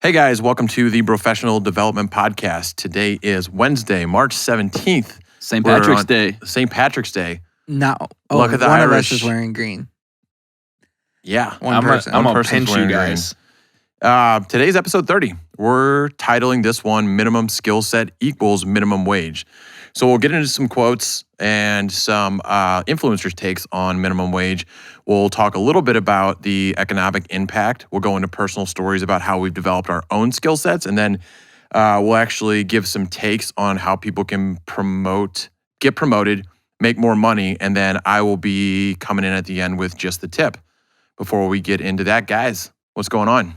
Hey guys, welcome to the Professional Development Podcast. Today is Wednesday, March 17th. St. Patrick's Day. St. Patrick's Day. No. Oh, Look at the one Irish. of us is wearing green. Yeah. One person. I'm gonna person's pinch you wearing guys. Today's episode 30. We're titling this one, Minimum Skill Set Equals Minimum Wage. So we'll get into some quotes and some influencers' takes on minimum wage. We'll talk a little bit about the economic impact. We'll go into personal stories about how we've developed our own skill sets. And then we'll actually give some takes on how people can get promoted, make more money. And then I will be coming in at the end with just the tip. Before we get into that, guys, what's going on?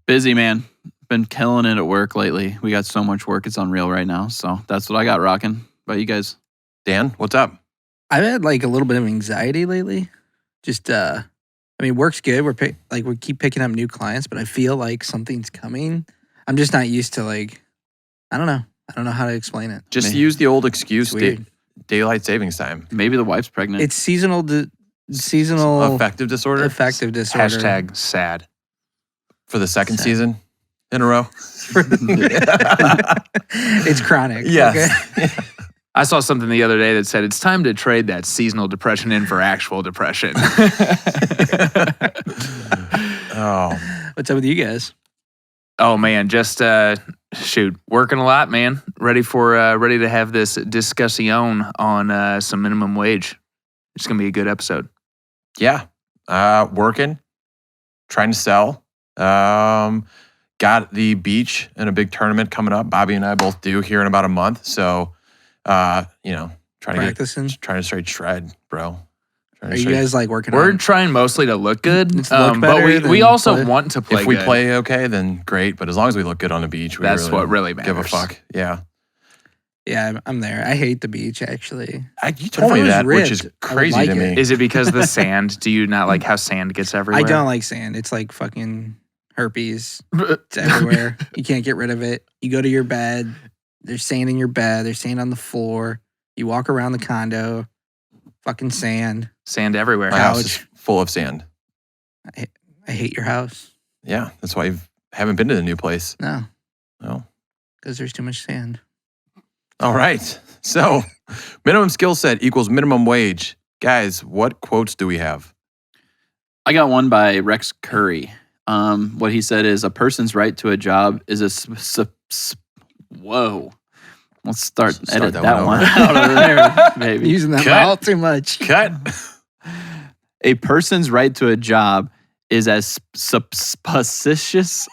Busy, man. Been killing it at work lately. We got so much work. It's unreal right now. So that's what I got rocking. About you guys? Dan, what's up? I've had like a little bit of anxiety lately. Just, work's good. We keep picking up new clients, but I feel like something's coming. I'm just not used to I don't know. I don't know how to explain it. Just use the old excuse, It's weird. daylight savings time. Maybe the wife's pregnant. It's seasonal Affective disorder affective disorder. Hashtag sad. for the second Sad. season in a row. It's chronic. Yes. Okay? I saw something the other day that said it's time to trade that seasonal depression in for actual depression. Oh, What's up with you guys? Oh man, just working a lot, man. Ready to have this discussion on some minimum wage. It's gonna be a good episode. yeah. Working, trying to sell. Got the beach and a big tournament coming up. Bobby and I both do here in about a month. So, trying Practicing. to straight shred, bro. Are you guys working We're on? trying mostly to look good, It's look but better we than also play. want to play. If we good. play okay, then great. But as long as we look good on the beach, we That's what really give a matters. fuck. Yeah. Yeah, I'm there. I hate the beach, actually. You told if me I was that, which is ripped, I would crazy like to it. me. Is it because of the sand? Do you not like how sand gets everywhere? I don't like sand. It's like fucking herpes. It's everywhere. You can't get rid of it. You go to your bed. There's sand in your bed. There's sand on the floor. You walk around the condo. Fucking sand. Sand everywhere. My house couch. is full of sand. I hate your house. Yeah, that's why I haven't been to the new place. No, Oh. because there's too much sand. All right. So, minimum skill set equals minimum wage. Guys, what quotes do we have? I got one by Rex Curry. What he said is, a person's right to a job is whoa. Let's start edit that that one one out of there, baby. Using that Cut. mouth too much. Cut. A person's right to a job is as suspicious.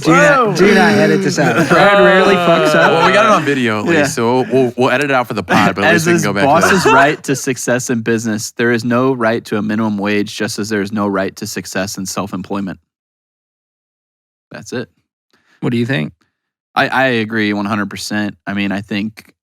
Do not edit this out. Brad rarely fucks up. Well, we got it on video at least, Yeah. so we'll edit it out for the pod, but at As least we can his go back to boss's that. right to success in business, there is no right to a minimum wage, just as there is no right to success in self-employment. That's it. What do you think? I agree 100%. I mean, I think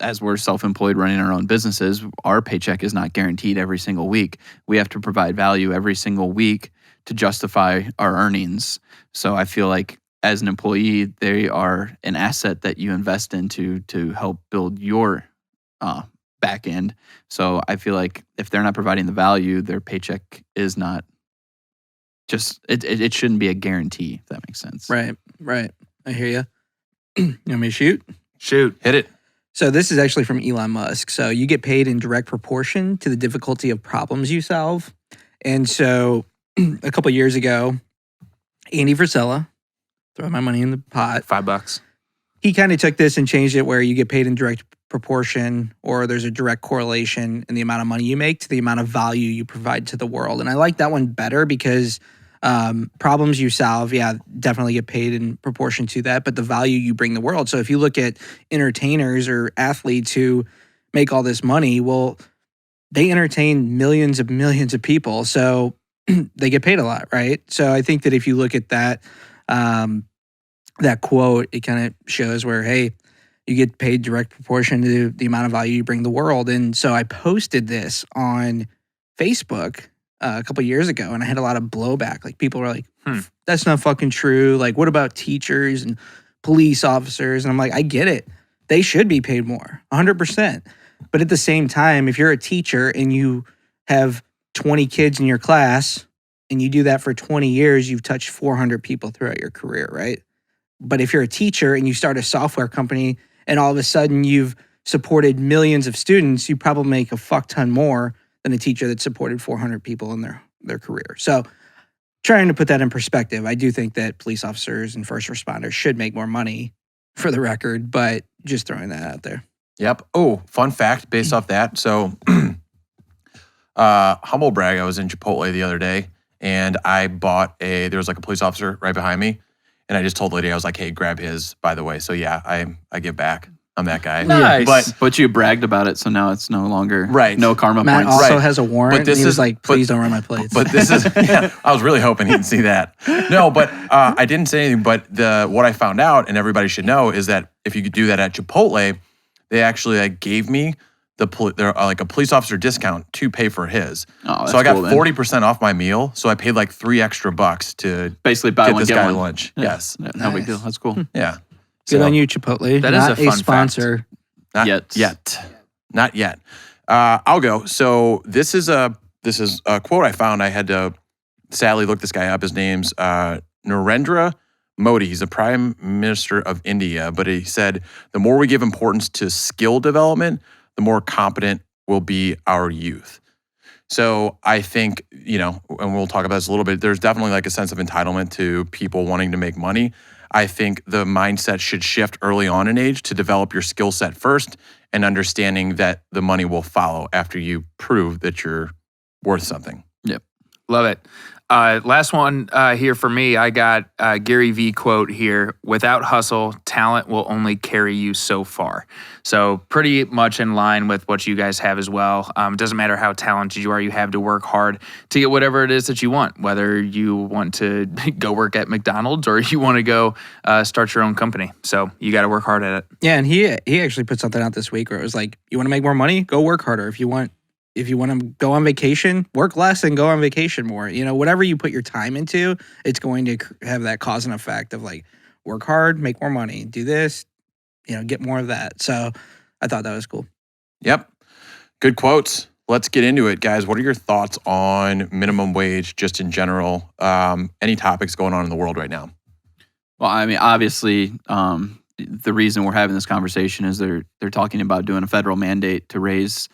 as we're self-employed running our own businesses, our paycheck is not guaranteed every single week. We have to provide value every single week to justify our earnings. So I feel like as an employee, they are an asset that you invest into to help build your back end. So I feel like if they're not providing the value, their paycheck is not just, it shouldn't be a guarantee, if that makes sense. Right. I hear you. You want me to shoot? Shoot. Hit it. So this is actually from Elon Musk. So you get paid in direct proportion to the difficulty of problems you solve. And so a couple years ago, Andy Frisella, throw my money in the pot, $5. he kind of took this and changed it where you get paid in direct proportion, or there's a direct correlation in the amount of money you make to the amount of value you provide to the world. And I like that one better because problems you solve, definitely get paid in proportion to that, but the value you bring the world. So if you look at entertainers or athletes who make all this money, well, they entertain millions of people. So they get paid a lot, right? So I think that if you look at that, that quote, it kind of shows where, hey, you get paid direct proportion to the amount of value you bring the world. And so I posted this on Facebook a couple years ago, and I had a lot of blowback. Like people were like, that's not fucking true. Like, what about teachers and police officers? And I'm like, I get it. They should be paid more, 100%. But at the same time, if you're a teacher and you have 20 kids in your class and you do that for 20 years, you've touched 400 people throughout your career, right? But if you're a teacher and you start a software company and all of a sudden you've supported millions of students, you probably make a fuck ton more than a teacher that supported 400 people in their career. So trying to put that in perspective, I do think that police officers and first responders should make more money, for the record, but just throwing that out there. Yep. Oh, fun fact based off that. So, humble brag, I was in Chipotle the other day and I bought there was like a police officer right behind me. And I just told the lady, I was like, hey, grab his, by the way. So yeah, I give back. I'm that guy. Nice. But you bragged about it, so now it's no longer Right. no karma Matt points. also Right. has a warrant. But this and he was is- like, please don't run my plates. But this is, yeah, I was really hoping he'd see that. No, but I didn't say anything. But what I found out, and everybody should know, is that if you could do that at Chipotle, they actually gave me like a police officer discount to pay for his. Oh, So I got cool, then. 40% off my meal. So I paid like $3 extra to Basically buy get one, this get guy one. lunch. Yeah. Yes. Yeah, no big Nice. deal. That's cool. Yeah. Good So, on you, Chipotle. That is Not a fun fact. sponsor. Not Yet. Not yet. I'll go. So this is a quote I found. I had to sadly look this guy up. His name's Narendra Modi. He's the Prime Minister of India. But he said, the more we give importance to skill development, the more competent will be our youth. So I think, and we'll talk about this a little bit, there's definitely like a sense of entitlement to people wanting to make money. I think the mindset should shift early on in age to develop your skill set first and understanding that the money will follow after you prove that you're worth something. Love it. Last one here for me. I got Gary V quote here. Without hustle, talent will only carry you so far. So pretty much in line with what you guys have as well. It doesn't matter how talented you are. You have to work hard to get whatever it is that you want, whether you want to go work at McDonald's or you want to go start your own company. So you got to work hard at it. Yeah, and he actually put something out this week where it was like, you want to make more money? Go work harder. If you want to go on vacation, work less and go on vacation more. Whatever you put your time into, it's going to have that cause and effect of like, work hard, make more money, do this, get more of that. So I thought that was cool. Yep. Good quotes. Let's get into it, guys. What are your thoughts on minimum wage just in general? Any topics going on in the world right now? Well, I mean, obviously, the reason we're having this conversation is they're talking about doing a federal mandate to raise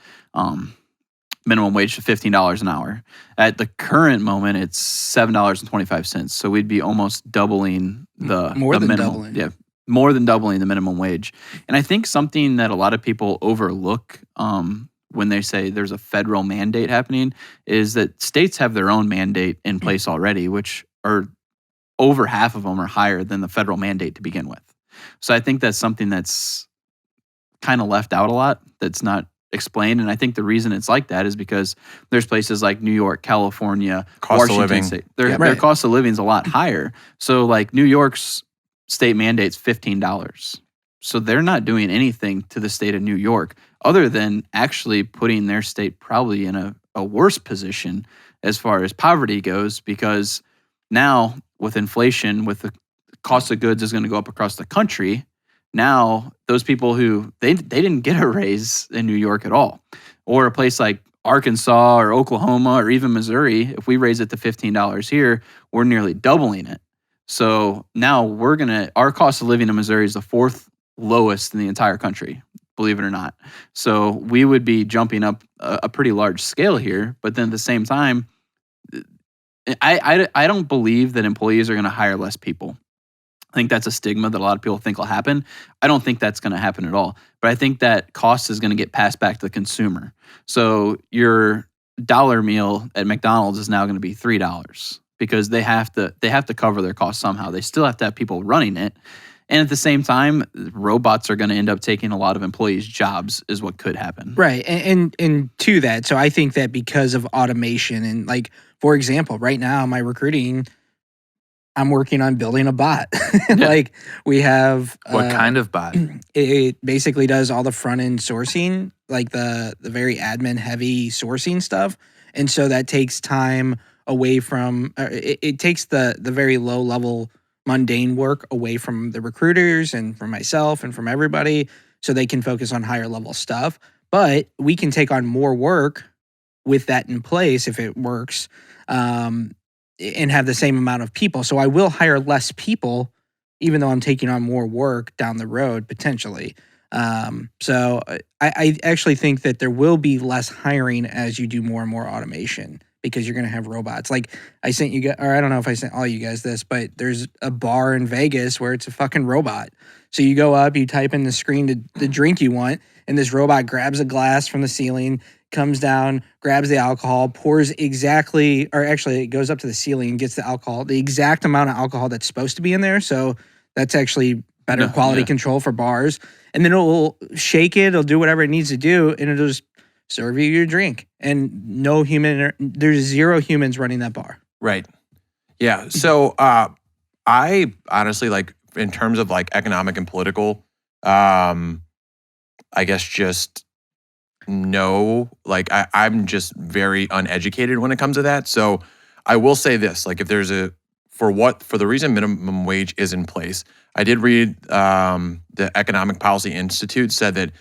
minimum wage to $15 an hour. At the current moment, it's $7.25. So we'd be almost doubling the More than minimum. doubling. Yeah, more than doubling the minimum wage. And I think something that a lot of people overlook when they say there's a federal mandate happening is that states have their own mandate in place already, which are over half of them are higher than the federal mandate to begin with. So I think that's something that's kind of left out a lot, that's not explained. And I think the reason it's like that is because there's places like New York, California, Cost of Washington living. State. Yeah, Their right. cost of living is a lot higher. So like New York's state mandate's $15. So they're not doing anything to the state of New York other than actually putting their state probably in a worse position as far as poverty goes, because now with inflation, with the cost of goods is going to go up across the country. Now, those people who they didn't get a raise in New York at all, or a place like Arkansas or Oklahoma or even Missouri, if we raise it to $15 here, we're nearly doubling it. So now our cost of living in Missouri is the fourth lowest in the entire country, believe it or not. So we would be jumping up a pretty large scale here, but then at the same time, I don't believe that employees are going to hire less people. I think that's a stigma that a lot of people think will happen. I don't think that's going to happen at all. But I think that cost is going to get passed back to the consumer. So your dollar meal at McDonald's is now going to be $3 because they have to cover their costs somehow. They still have to have people running it. And at the same time, robots are going to end up taking a lot of employees' jobs is what could happen. Right. And to that, so I think that because of automation and like, for example, right now, my recruiting, I'm working on building a bot. Like we have What kind of bot? it basically does all the front end sourcing, like the very admin heavy sourcing stuff. And so that takes time away from it takes the very low level mundane work away from the recruiters and from myself and from everybody so they can focus on higher level stuff. But we can take on more work with that in place if it works. and have the same amount of people. So I will hire less people, even though I'm taking on more work down the road potentially. So I actually think that there will be less hiring as you do more and more automation because you're going to have robots. Like I sent you guys, or I don't know if I sent all you guys this, but there's a bar in Vegas where it's a fucking robot. So you go up, you type in the screen to the drink you want, and this robot grabs a glass from the ceiling, comes down, grabs the alcohol, pours exactly, or actually it goes up to the ceiling and gets the alcohol, the exact amount of alcohol that's supposed to be in there. So that's actually better quality control for bars. And then it'll shake it, it'll do whatever it needs to do, and it'll just serve you your drink. And no human, there's 0 humans running that bar. Right. Yeah. So I honestly, like, in terms of like economic and political, I guess just no, like I'm just very uneducated when it comes to that. So I will say this, like if there's for the reason minimum wage is in place, I did read the Economic Policy Institute said that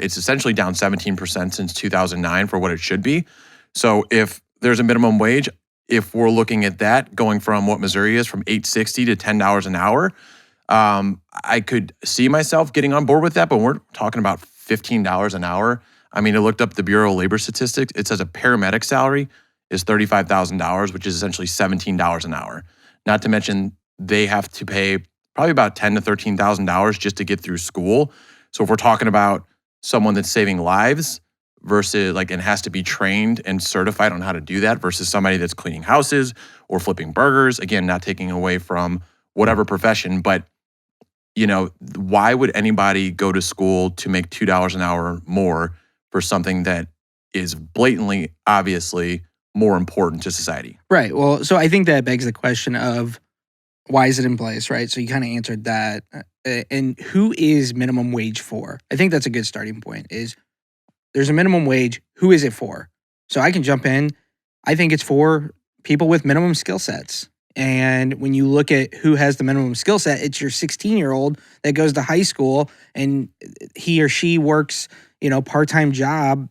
it's essentially down 17% since 2009 for what it should be. So if there's a minimum wage, if we're looking at that going from what Missouri is from $8.60 to $10 an hour, I could see myself getting on board with that, but we're talking about $15 an hour. I mean, I looked up the Bureau of Labor Statistics. It says a paramedic salary is $35,000, which is essentially $17 an hour. Not to mention they have to pay probably about $10,000 to $13,000 just to get through school. So if we're talking about someone that's saving lives versus and has to be trained and certified on how to do that versus somebody that's cleaning houses or flipping burgers, again, not taking away from whatever profession, but why would anybody go to school to make $2 an hour more for something that is blatantly, obviously more important to society? Right. Well, so I think that begs the question of why is it in place, right? So you kind of answered that. And who is minimum wage for? I think that's a good starting point is there's a minimum wage. Who is it for? So I can jump in. I think it's for people with minimum skill sets. And when you look at who has the minimum skill set, it's your 16-year-old that goes to high school and he or she works, part-time job,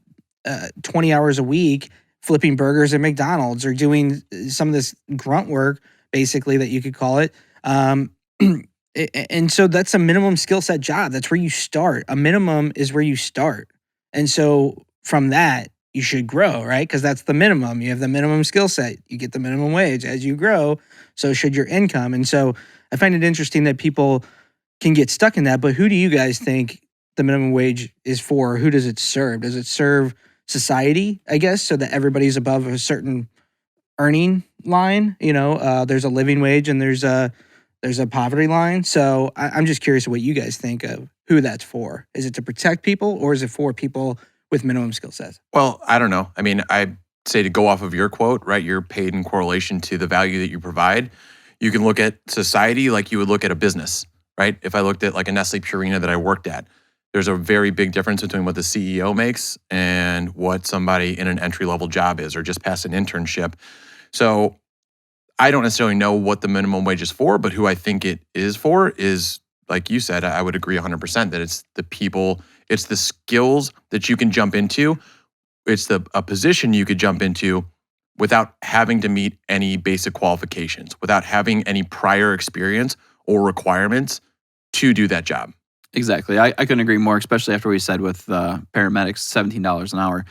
20 hours a week, flipping burgers at McDonald's or doing some of this grunt work, basically, that you could call it. And so that's a minimum skill set job. That's where you start. A minimum is where you start. And so from that, you should grow, right? Because that's the minimum. You have the minimum skill set. You get the minimum wage. As you grow, so should your income. And so I find it interesting that people can get stuck in that. But who do you guys think the minimum wage is for? Who does it serve? Does it serve society, I guess, so that everybody's above a certain earning line? There's a living wage and there's a poverty line. So I'm just curious what you guys think of who that's for. Is it to protect people or is it for people with minimum skill sets? Well, I don't know. I mean, I say to go off of your quote, right? You're paid in correlation to the value that you provide. You can look at society like you would look at a business, right? If I looked at like a Nestle Purina that I worked at, there's a very big difference between what the CEO makes and what somebody in an entry-level job is or just past an internship. So I don't necessarily know what the minimum wage is for, but who I think it is for is, like you said, I would agree 100% that it's the people, it's the skills that you can jump into. It's a position you could jump into without having to meet any basic qualifications, without having any prior experience or requirements to do that job. Exactly. I couldn't agree more, especially after we said with paramedics, $17 an hour.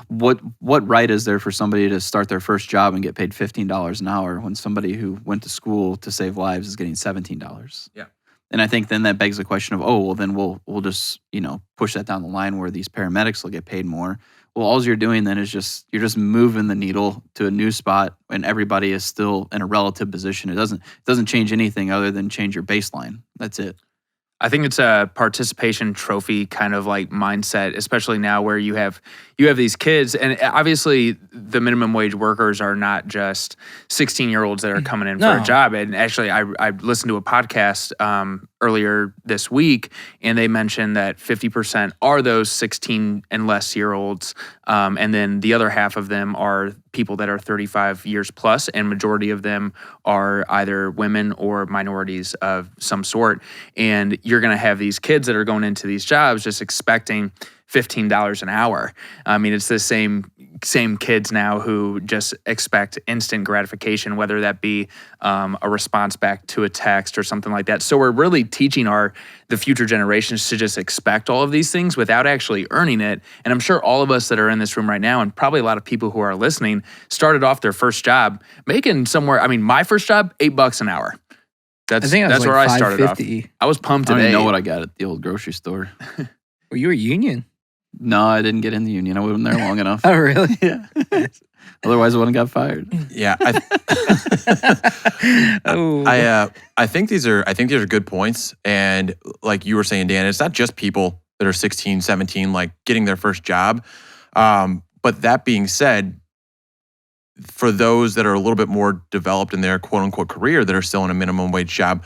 What right is there for somebody to start their first job and get paid $15 an hour when somebody who went to school to save lives is getting $17? Yeah. And I think then that begs the question of, then we'll just, push that down the line where these paramedics will get paid more. Well, all you're doing then is you're just moving the needle to a new spot and everybody is still in a relative position. It doesn't change anything other than change your baseline. That's it. I think it's a participation trophy kind of like mindset, especially now where you have these kids, and obviously the minimum wage workers are not just 16-year-olds that are coming in for a job. And actually, I listened to a podcast earlier this week, and they mentioned that 50% are those 16 and less year olds, and then the other half of them are people that are 35 years plus, and majority of them are either women or minorities of some sort. And you're going to have these kids that are going into these jobs just expecting $15 an hour. I mean, it's the same kids now who just expect instant gratification, whether that be a response back to a text or something like that. So we're really teaching the future generations to just expect all of these things without actually earning it. And I'm sure all of us that are in this room right now, and probably a lot of people who are listening, started off their first job making somewhere. I mean, my first job, $8 an hour. That's where I started off. I was pumped I today. don't even know what I got at the old grocery store. Well, you were union. No, I didn't get in the union. I wasn't there long enough. Oh, really? Yeah. Otherwise, I wouldn't have got fired. Yeah. Oh. I think these are good points. And like you were saying, Dan, it's not just people that are 16, 17, like getting their first job. But that being said, for those that are a little bit more developed in their quote unquote career that are still in a minimum wage job,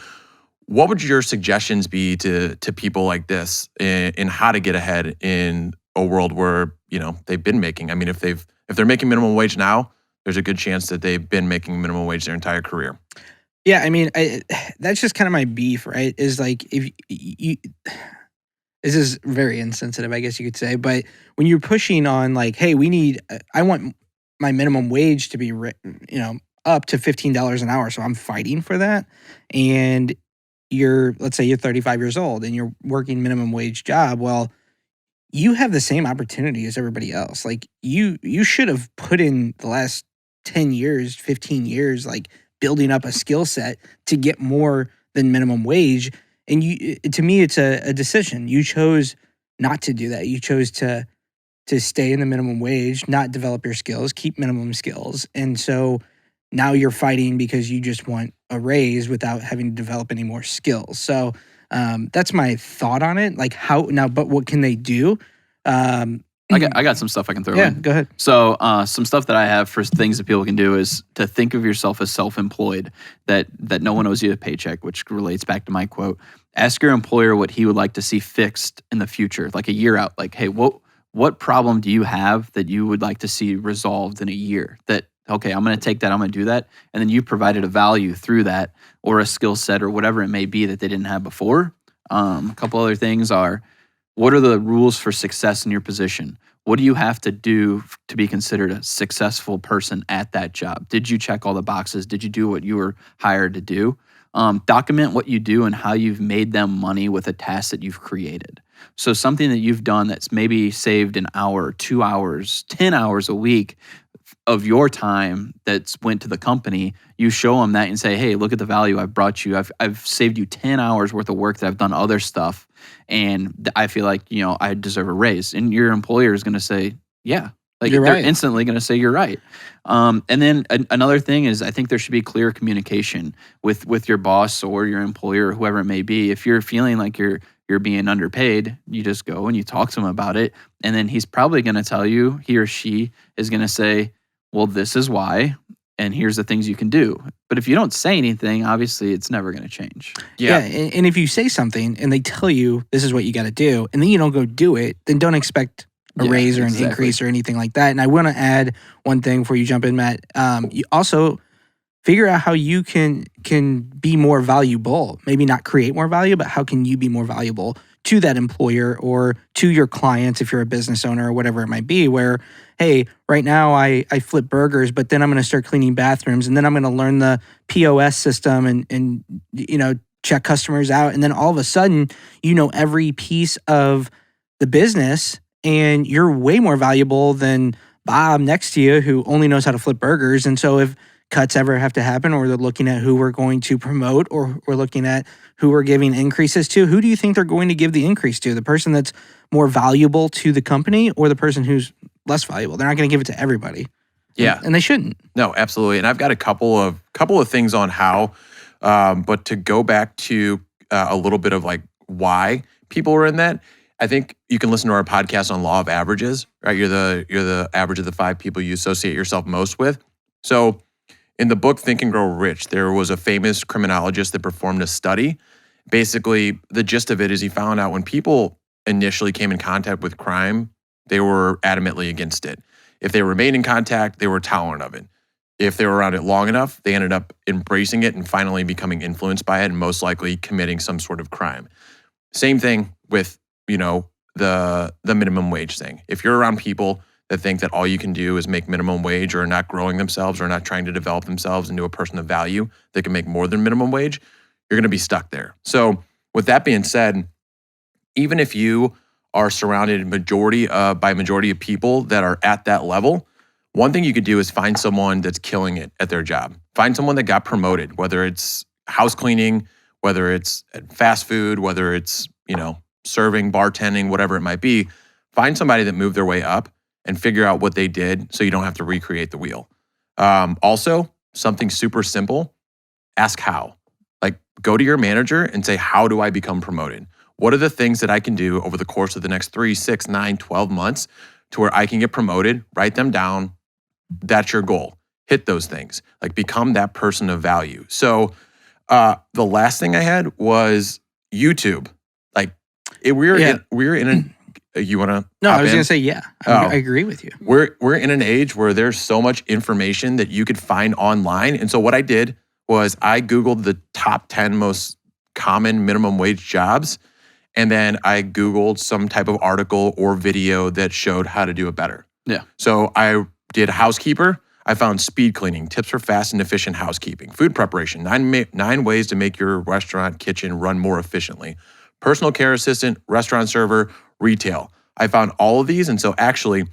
what would your suggestions be to people like this in how to get ahead in a world where, you know, they've been making? I mean, if they're making minimum wage now, there's a good chance that they've been making minimum wage their entire career. Yeah, I mean, that's just kind of my beef, right? Is like, if you, this is very insensitive, I guess you could say, but when you're pushing on like, hey, I want my minimum wage to be, up to $15 an hour, so I'm fighting for that, and let's say you're 35 years old and you're working minimum wage job, well, you have the same opportunity as everybody else. Like you should have put in the last 10 years, 15 years, like building up a skill set to get more than minimum wage. And to me, it's a decision. You chose not to do that. You chose to stay in the minimum wage, not develop your skills, keep minimum skills. And so now you're fighting because you just want a raise without having to develop any more skills. So that's my thought on it. Like but what can they do? I got some stuff I can throw in. Yeah, go ahead. So some stuff that I have for things that people can do is to think of yourself as self-employed, that no one owes you a paycheck, which relates back to my quote. Ask your employer what he would like to see fixed in the future, like a year out. Like, hey, what problem do you have that you would like to see resolved in a year? That, okay, I'm going to take that, I'm going to do that. And then you provided a value through that or a skill set or whatever it may be that they didn't have before. A couple other things are, what are the rules for success in your position? What do you have to do to be considered a successful person at that job? Did you check all the boxes? Did you do what you were hired to do? Document what you do and how you've made them money with a task that you've created. So something that you've done that's maybe saved an hour, 2 hours, 10 hours a week of your time that's went to the company, you show them that and say, hey, look at the value I've brought you. I've saved you 10 hours worth of work that I've done other stuff. And I feel like, I deserve a raise. And your employer is going to say, yeah. Like You're they're right. instantly going to say you're right. And then another thing is I think there should be clear communication with your boss or your employer or whoever it may be. If you're feeling like you're being underpaid, you just go and you talk to him about it. And then he's probably going to tell you, he or she is going to say, well, this is why, and here's the things you can do. But if you don't say anything, obviously it's never going to change. Yeah. And if you say something and they tell you this is what you got to do, and then you don't go do it, then don't expect a raise or an increase or anything like that. And I want to add one thing before you jump in, Matt. You also figure out how you can be more valuable. Maybe not create more value, but how can you be more valuable to that employer or to your clients if you're a business owner or whatever it might be, where, hey, right now I flip burgers, but then I'm going to start cleaning bathrooms, and then I'm going to learn the POS system and check customers out. And then all of a sudden, every piece of the business, and you're way more valuable than Bob next to you who only knows how to flip burgers. And so if cuts ever have to happen, or they're looking at who we're going to promote, or we're looking at who we're giving increases to, who do you think they're going to give the increase to? The person that's more valuable to the company or the person who's less valuable? They're not going to give it to everybody. Yeah. And they shouldn't. No, absolutely. And I've got a couple of things on how, but to go back to a little bit of like why people are in that, I think you can listen to our podcast on law of averages, right? You're the average of the 5 people you associate yourself most with. So in the book Think and Grow Rich, there was a famous criminologist that performed a study. Basically, the gist of it is he found out when people initially came in contact with crime, they were adamantly against it. If they remained in contact, they were tolerant of it. If they were around it long enough, they ended up embracing it and finally becoming influenced by it and most likely committing some sort of crime. Same thing with, the minimum wage thing. If you're around people that think that all you can do is make minimum wage or not growing themselves or not trying to develop themselves into a person of value that can make more than minimum wage, you're going to be stuck there. So with that being said, even if you are surrounded by majority of people that are at that level, one thing you could do is find someone that's killing it at their job. Find someone that got promoted, whether it's house cleaning, whether it's fast food, whether it's, serving, bartending, whatever it might be. Find somebody that moved their way up and figure out what they did so you don't have to recreate the wheel. Also, something super simple, ask how. Like, go to your manager and say, how do I become promoted? What are the things that I can do over the course of the next 3, 6, 9, 12 months to where I can get promoted? Write them down. That's your goal. Hit those things. Like, become that person of value. So the last thing I had was YouTube. Like, we were in a... You want to? No, I was going to say, yeah, I agree with you. We're in an age where there's so much information that you could find online. And so what I did was I Googled the top 10 most common minimum wage jobs. And then I Googled some type of article or video that showed how to do it better. Yeah. So I did housekeeper. I found speed cleaning, tips for fast and efficient housekeeping, food preparation, nine ways to make your restaurant kitchen run more efficiently, personal care assistant, restaurant server, retail. I found all of these. And so actually,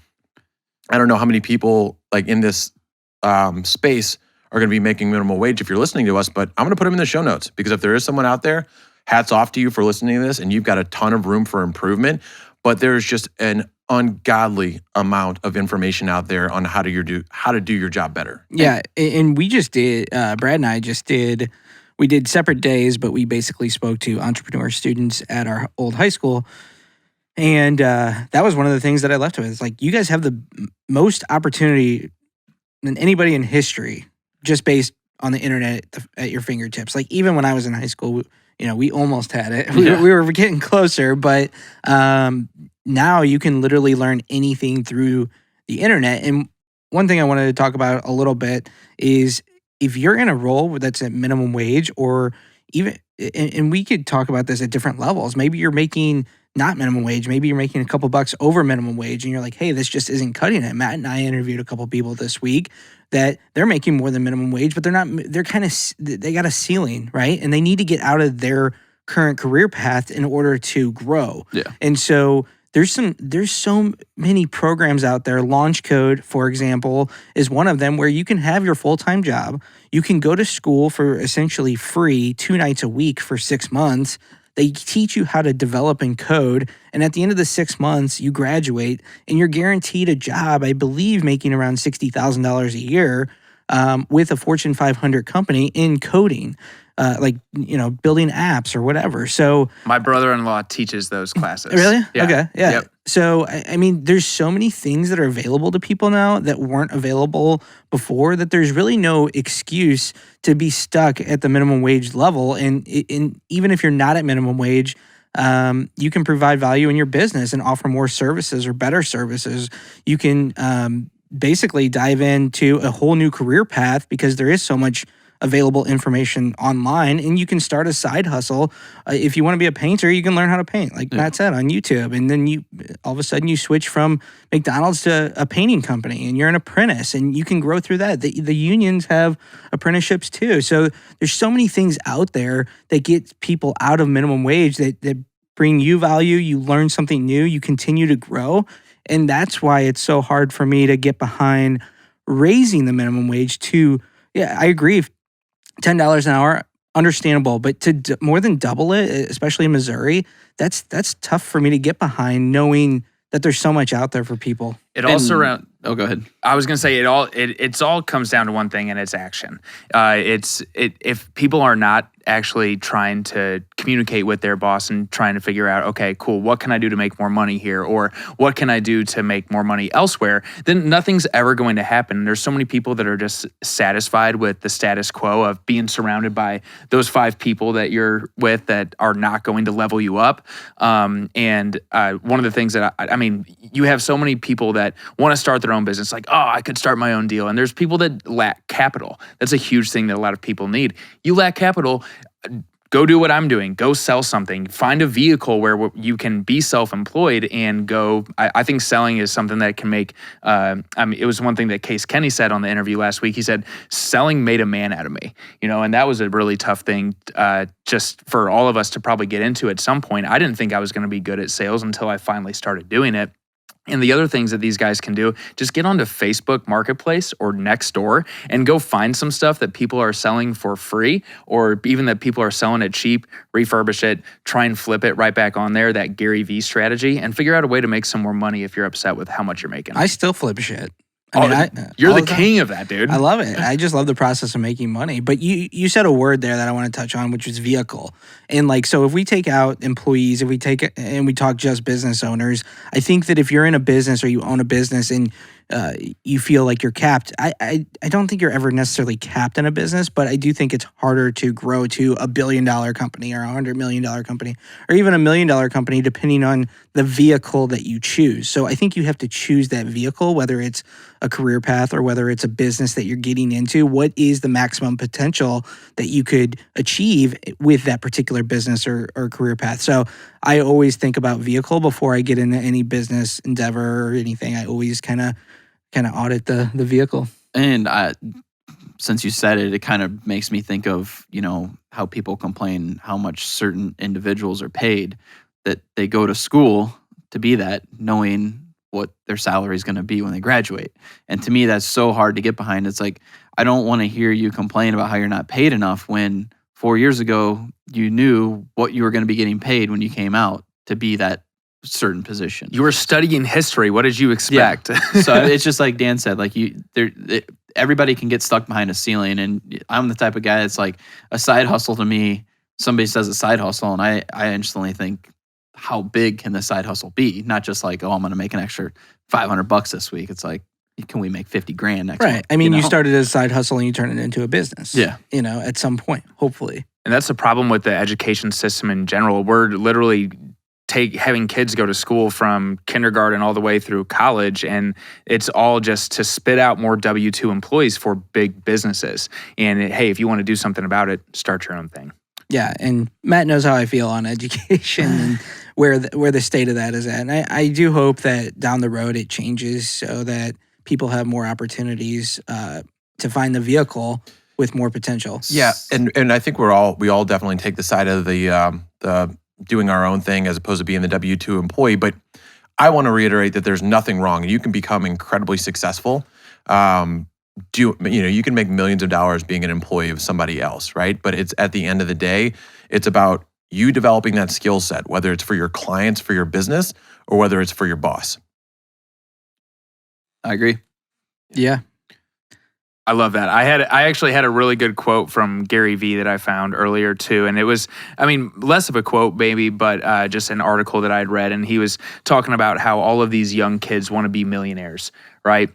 I don't know how many people like in this space are going to be making minimum wage if you're listening to us, but I'm going to put them in the show notes because if there is someone out there, hats off to you for listening to this and you've got a ton of room for improvement, but there's just an ungodly amount of information out there on how to do your job better. Yeah. And we just did, Brad and I just did, we did separate days, but we basically spoke to entrepreneur students at our old high school. And that was one of the things that I left with. It's like, you guys have the most opportunity than anybody in history, just based on the internet at your fingertips. Like, even when I was in high school, we almost had it. We were getting closer, but now you can literally learn anything through the internet. And one thing I wanted to talk about a little bit is if you're in a role that's at minimum wage, or even, and we could talk about this at different levels. Maybe you're making not minimum wage. Maybe you're making a couple bucks over minimum wage and you're like, hey, this just isn't cutting it. Matt and I interviewed a couple people this week that they're making more than minimum wage, but they got a ceiling, right? And they need to get out of their current career path in order to grow. Yeah. And so there's so many programs out there. Launch Code, for example, is one of them where you can have your full-time job. You can go to school for essentially free 2 nights a week for 6 months. They teach you how to develop and code. And at the end of the 6 months, you graduate and you're guaranteed a job, I believe, making around $60,000 a year with a Fortune 500 company in coding, building apps or whatever. So my brother-in-law teaches those classes. Really? Yeah. Okay. Yeah. Yep. So, I mean, there's so many things that are available to people now that weren't available before, that there's really no excuse to be stuck at the minimum wage level. And even if you're not at minimum wage, you can provide value in your business and offer more services or better services. You can basically dive into a whole new career path because there is so much available information online, and you can start a side hustle. If you want to be a painter, you can learn how to paint, like Matt said, on YouTube. And then you all of a sudden you switch from McDonald's to a painting company and you're an apprentice and you can grow through that. The unions have apprenticeships too. So there's so many things out there that get people out of minimum wage that bring you value. You learn something new, you continue to grow. And that's why it's so hard for me to get behind raising the minimum wage to, I agree, $10 an hour, understandable, but to more than double it, especially in Missouri, that's tough for me to get behind, knowing that there's so much out there for people. Go ahead. I was gonna say it's all comes down to one thing, and it's action. If people are not actually trying to communicate with their boss and trying to figure out, okay, cool, what can I do to make more money here, or what can I do to make more money elsewhere, then nothing's ever going to happen. There's so many people that are just satisfied with the status quo of being surrounded by those 5 people that you're with that are not going to level you up. And one of the things that I mean, you have so many people that want to start their own business, like, oh, I could start my own deal. And there's people that lack capital. That's a huge thing that a lot of people need. You lack capital, go do what I'm doing. Go sell something. Find a vehicle where you can be self-employed and go. I think selling is something that can make. It was one thing that Case Kenny said on the interview last week. He said selling made a man out of me. And that was a really tough thing just for all of us to probably get into at some point. I didn't think I was going to be good at sales until I finally started doing it. And the other things that these guys can do, just get onto Facebook Marketplace or Nextdoor and go find some stuff that people are selling for free, or even that people are selling it cheap, refurbish it, try and flip it right back on there, that Gary Vee strategy, and figure out a way to make some more money if you're upset with how much you're making. I still flip shit. You're the king of that, dude. I love it. I just love the process of making money. But you said a word there that I want to touch on, which was vehicle. And so if we take out employees, if we take it and we talk just business owners, I think that if you're in a business or you own a business and you feel like you're capped, I don't think you're ever necessarily capped in a business, but I do think it's harder to grow to $1 billion company or $100 million company or even $1 million company, depending on the vehicle that you choose. So I think you have to choose that vehicle, whether it's a career path or whether it's a business that you're getting into. What is the maximum potential that you could achieve with that particular business or career path? So I always think about vehicle before I get into any business endeavor or anything. I always kind of audit the vehicle. And since you said it, it kind of makes me think of, how people complain how much certain individuals are paid, that they go to school to be that, knowing what their salary is going to be when they graduate. And to me, that's so hard to get behind. It's like, I don't want to hear you complain about how you're not paid enough when 4 years ago you knew what you were going to be getting paid when you came out to be that certain position. You were studying history. What did you expect? Yeah. So it's just like Dan said, like everybody can get stuck behind a ceiling. And I'm the type of guy that's like, a side hustle to me, somebody says a side hustle, and I instantly think, how big can the side hustle be? Not just like, oh, I'm going to make an extra $500 this week. It's like, can we make 50 grand next month? I mean, you started as a side hustle and you turned it into a business. Yeah. At some point, hopefully. And that's the problem with the education system in general. We're literally having kids go to school from kindergarten all the way through college, and it's all just to spit out more W-2 employees for big businesses. And hey, if you want to do something about it, start your own thing. Yeah, and Matt knows how I feel on education and where the state of that is at. And I do hope that down the road it changes so that people have more opportunities to find the vehicle with more potential. Yeah, and I think we all definitely take the side of the doing our own thing as opposed to being the W-2 employee. But I want to reiterate that there's nothing wrong. You can become incredibly successful. You can make millions of dollars being an employee of somebody else, right? But it's at the end of the day, it's about you developing that skill set, whether it's for your clients, for your business, or whether it's for your boss. I agree. Yeah. I love that. I actually had a really good quote from Gary Vee that I found earlier too. And it was, less of a quote maybe, but just an article that I'd read. And he was talking about how all of these young kids want to be millionaires, right?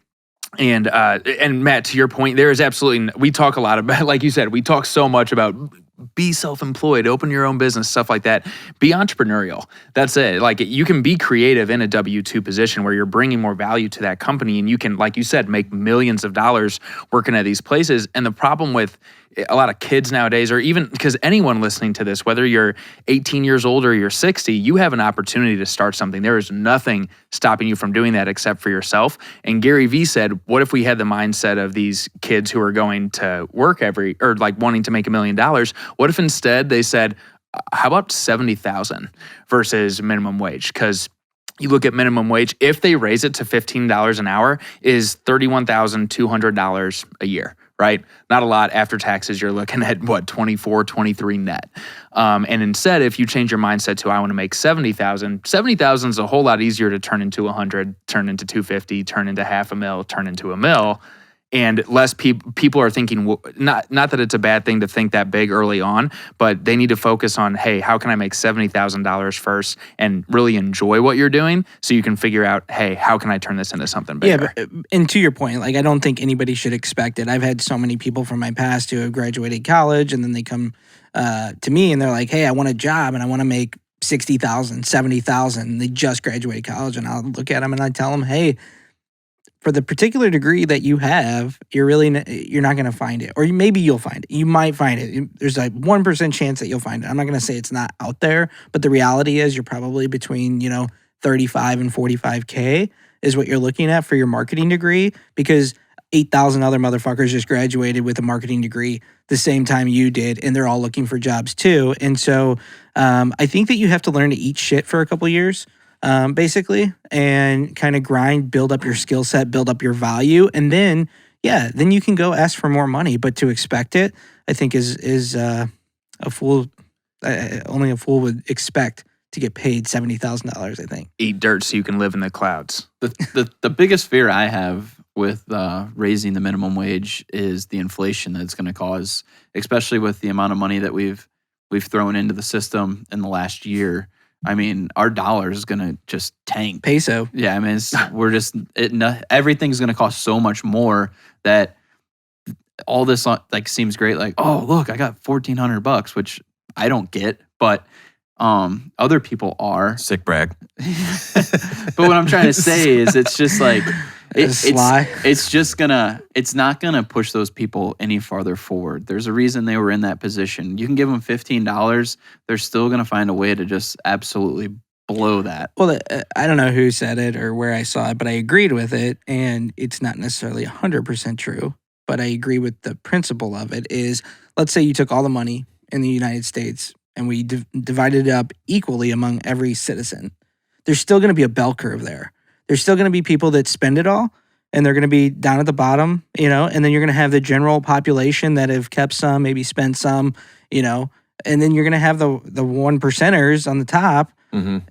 And Matt, to your point, there is absolutely, we talk a lot about, like you said, we talk so much about be self-employed, open your own business, stuff like that. Be entrepreneurial. That's it. Like, you can be creative in a W-2 position where you're bringing more value to that company, and you can, like you said, make millions of dollars working at these places. And the problem with a lot of kids nowadays, or even because anyone listening to this, whether you're 18 years old or you're 60, you have an opportunity to start something. There is nothing stopping you from doing that except for yourself. And Gary Vee said, what if we had the mindset of these kids who are going to work wanting to make $1 million? What if instead they said, how about 70,000 versus minimum wage? Because you look at minimum wage, if they raise it to $15 an hour, is $31,200 a year. Right? Not a lot. After taxes, you're looking at what, 24, 23 net. And instead, if you change your mindset to, I want to make 70,000 is a whole lot easier to turn into 100, turn into 250, turn into $500,000, turn into $1 million. And less people are thinking, not that it's a bad thing to think that big early on, but they need to focus on, hey, how can I make $70,000 first and really enjoy what you're doing so you can figure out, hey, how can I turn this into something bigger? Yeah, and to your point, like, I don't think anybody should expect it. I've had so many people from my past who have graduated college and then they come to me and they're like, hey, I want a job and I want to make $60,000, $70,000. They just graduated college, and I'll look at them and I tell them, hey, for the particular degree that you have, you're not going to find it, or maybe you'll find it. You might find it. There's a 1% chance that you'll find it. I'm not going to say it's not out there, but the reality is you're probably between 35 and 45K is what you're looking at for your marketing degree, because 8,000 other motherfuckers just graduated with a marketing degree the same time you did, and they're all looking for jobs too. And so I think that you have to learn to eat shit for a couple years. Basically, and kind of grind, build up your skill set, build up your value, and then you can go ask for more money. But to expect it, I think is a fool. Only a fool would expect to get paid $70,000. I think. Eat dirt so you can live in the clouds. The biggest fear I have with raising the minimum wage is the inflation that it's going to cause, especially with the amount of money that we've thrown into the system in the last year. I mean, our dollar is going to just tank. Peso. Yeah, I mean, everything's going to cost so much more that all this seems great. Like, oh, look, I got $1,400, which I don't get, but other people are. Sick brag. But what I'm trying to say is, it's just like it's not gonna push those people any farther forward. There's a reason they were in that position. You can give them $15, they're still gonna find a way to just absolutely blow that. Well, I don't know who said it or where I saw it, but I agreed with it, and it's not necessarily 100% true, but I agree with the principle of it. Is, let's say you took all the money in the United States and we divided it up equally among every citizen. There's still going to be a bell curve there. There's still going to be people that spend it all, and they're going to be down at the bottom, and then you're going to have the general population that have kept some, maybe spent some, and then you're going to have the 1%ers on the top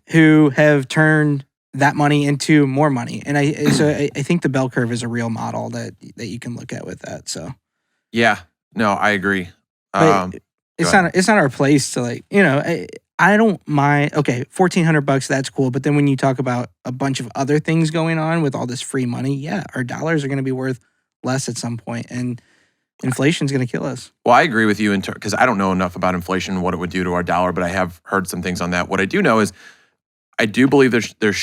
who have turned that money into more money. And I think the bell curve is a real model that you can look at with that. So yeah, no, I agree. It's not our place to I don't mind. Okay, $1,400, that's cool. But then when you talk about a bunch of other things going on with all this free money, yeah, our dollars are going to be worth less at some point, and inflation's going to kill us. Well, I agree with you because I don't know enough about inflation and what it would do to our dollar, but I have heard some things on that. What I do know is I do believe there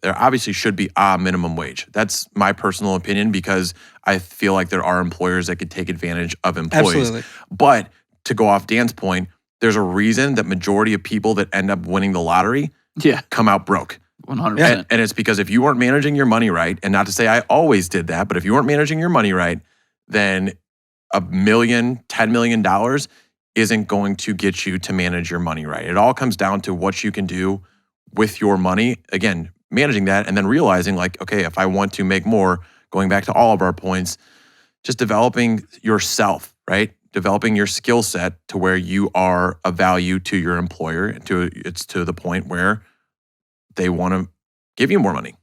obviously should be a minimum wage. That's my personal opinion, because I feel like there are employers that could take advantage of employees. Absolutely. But to go off Dan's point, there's a reason that majority of people that end up winning the lottery come out broke. 100%. And it's because if you weren't managing your money right, and not to say I always did that, but if you weren't managing your money right, then $1 million, $10 million isn't going to get you to manage your money right. It all comes down to what you can do with your money. Again, managing that, and then realizing okay, if I want to make more, going back to all of our points, just developing yourself, right? Developing your skill set to where you are a value to your employer, it's to the point where they want to give you more money.